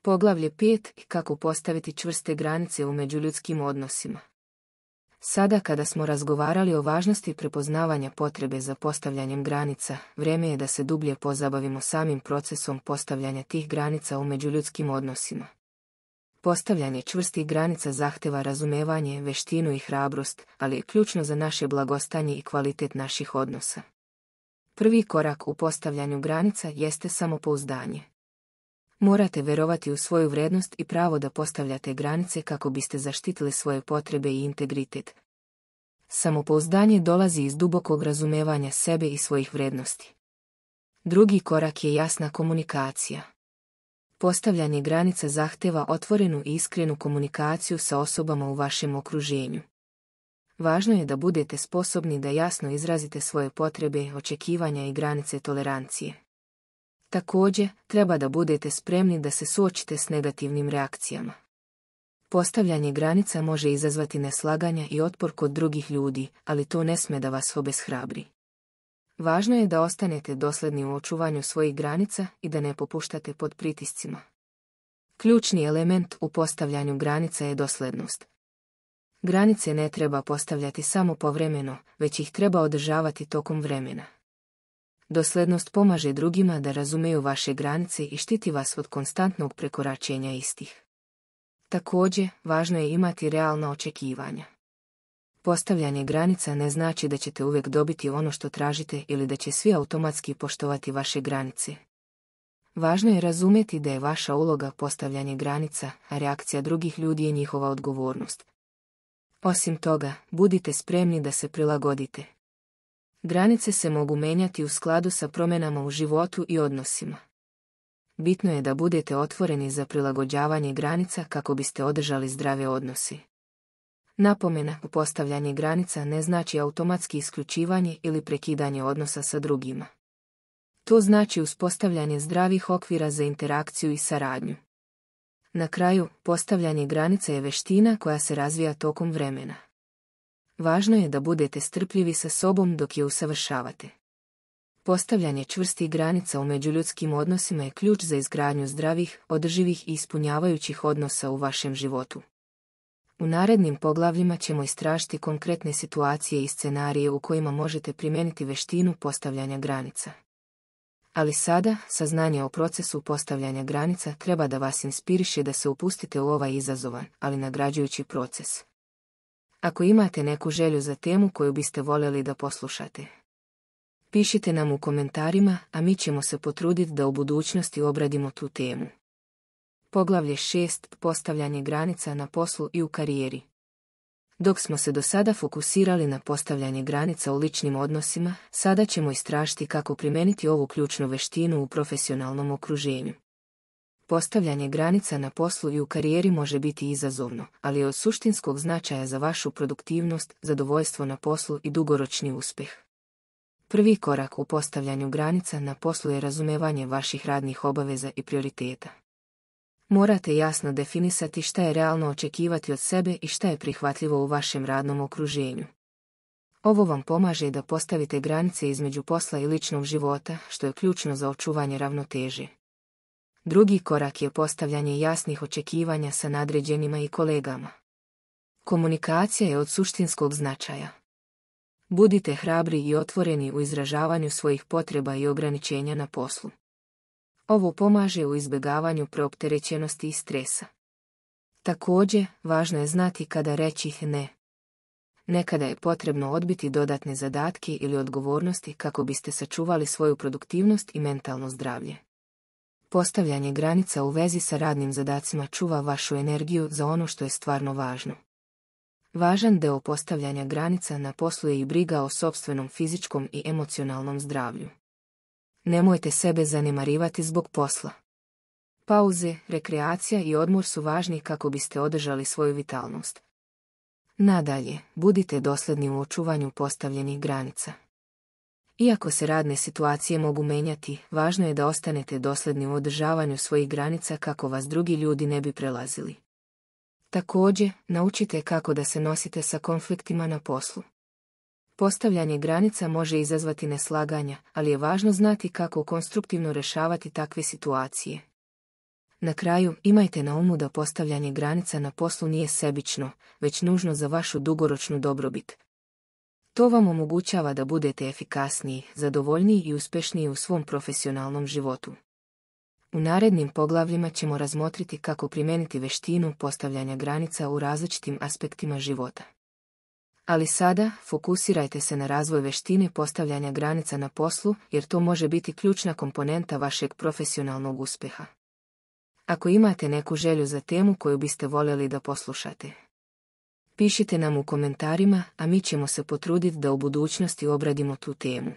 Poglavlje 5. Kako postaviti čvrste granice u međuljudskim odnosima. Sada kada smo razgovarali o važnosti prepoznavanja potrebe za postavljanjem granica, vrijeme je da se dublje pozabavimo samim procesom postavljanja tih granica u međuljudskim odnosima. Postavljanje čvrstih granica zahteva razumevanje, veštinu i hrabrost, ali je ključno za naše blagostanje i kvalitet naših odnosa. Prvi korak u postavljanju granica jeste samopouzdanje. Morate vjerovati u svoju vrijednost i pravo da postavljate granice kako biste zaštitili svoje potrebe i integritet. Samopouzdanje dolazi iz dubokog razumevanja sebe i svojih vrijednosti. Drugi korak je jasna komunikacija. Postavljanje granica zahteva otvorenu i iskrenu komunikaciju sa osobama u vašem okruženju. Važno je da budete sposobni da jasno izrazite svoje potrebe, očekivanja i granice tolerancije. Također, treba da budete spremni da se suočite s negativnim reakcijama. Postavljanje granica može izazvati neslaganja i otpor kod drugih ljudi, ali to ne sme da vas obeshrabri. Važno je da ostanete dosljedni u očuvanju svojih granica i da ne popuštate pod pritiscima. Ključni element u postavljanju granica je dosljednost. Granice ne treba postavljati samo povremeno, već ih treba održavati tokom vremena. Dosljednost pomaže drugima da razumeju vaše granice i štiti vas od konstantnog prekoračenja istih. Također, važno je imati realna očekivanja. Postavljanje granica ne znači da ćete uvijek dobiti ono što tražite ili da će svi automatski poštovati vaše granice. Važno je razumjeti da je vaša uloga postavljanje granica, a reakcija drugih ljudi je njihova odgovornost. Osim toga, budite spremni da se prilagodite. Granice se mogu menjati u skladu sa promjenama u životu i odnosima. Bitno je da budete otvoreni za prilagođavanje granica kako biste održali zdrave odnose. Napomena, postavljanje granica ne znači automatski isključivanje ili prekidanje odnosa sa drugima. To znači uspostavljanje zdravih okvira za interakciju i saradnju. Na kraju, postavljanje granica je veština koja se razvija tokom vremena. Važno je da budete strpljivi sa sobom dok je usavršavate. Postavljanje čvrstih granica u međuljudskim odnosima je ključ za izgradnju zdravih, održivih i ispunjavajućih odnosa u vašem životu. U narednim poglavljima ćemo istražiti konkretne situacije i scenarije u kojima možete primijeniti veštinu postavljanja granica. Ali sada, saznanje o procesu postavljanja granica treba da vas inspiriše da se upustite u ovaj izazovan, ali nagrađujući proces. Ako imate neku želju za temu koju biste voljeli da poslušate, pišite nam u komentarima, a mi ćemo se potruditi da u budućnosti obradimo tu temu. Poglavlje 6. Postavljanje granica na poslu i u karijeri. Dok smo se do sada fokusirali na postavljanje granica u ličnim odnosima, sada ćemo istražiti kako primijeniti ovu ključnu veštinu u profesionalnom okruženju. Postavljanje granica na poslu i u karijeri može biti izazovno, ali je od suštinskog značaja za vašu produktivnost, zadovoljstvo na poslu i dugoročni uspjeh. Prvi korak u postavljanju granica na poslu je razumevanje vaših radnih obaveza i prioriteta. Morate jasno definisati šta je realno očekivati od sebe i šta je prihvatljivo u vašem radnom okruženju. Ovo vam pomaže da postavite granice između posla i ličnog života, što je ključno za očuvanje ravnoteže. Drugi korak je postavljanje jasnih očekivanja sa nadređenima i kolegama. Komunikacija je od suštinskog značaja. Budite hrabri i otvoreni u izražavanju svojih potreba i ograničenja na poslu. Ovo pomaže u izbjegavanju preopterećenosti i stresa. Također, važno je znati kada reći ne. Nekada je potrebno odbiti dodatne zadatke ili odgovornosti kako biste sačuvali svoju produktivnost i mentalno zdravlje. Postavljanje granica u vezi sa radnim zadacima čuva vašu energiju za ono što je stvarno važno. Važan deo postavljanja granica na poslu je i briga o sopstvenom fizičkom i emocionalnom zdravlju. Nemojte sebe zanemarivati zbog posla. Pauze, rekreacija i odmor su važni kako biste održali svoju vitalnost. Nadalje, budite dosljedni u očuvanju postavljenih granica. Iako se radne situacije mogu menjati, važno je da ostanete dosljedni u održavanju svojih granica kako vas drugi ljudi ne bi prelazili. Također, naučite kako da se nosite sa konfliktima na poslu. Postavljanje granica može izazvati neslaganja, ali je važno znati kako konstruktivno rješavati takve situacije. Na kraju, imajte na umu da postavljanje granica na poslu nije sebično, već nužno za vašu dugoročnu dobrobit. To vam omogućava da budete efikasniji, zadovoljniji i uspešniji u svom profesionalnom životu. U narednim poglavljima ćemo razmotriti kako primijeniti veštinu postavljanja granica u različitim aspektima života. Ali sada, fokusirajte se na razvoj veštine postavljanja granica na poslu, jer to može biti ključna komponenta vašeg profesionalnog uspjeha. Ako imate neku želju za temu koju biste voljeli da poslušate, pišite nam u komentarima, a mi ćemo se potruditi da u budućnosti obradimo tu temu.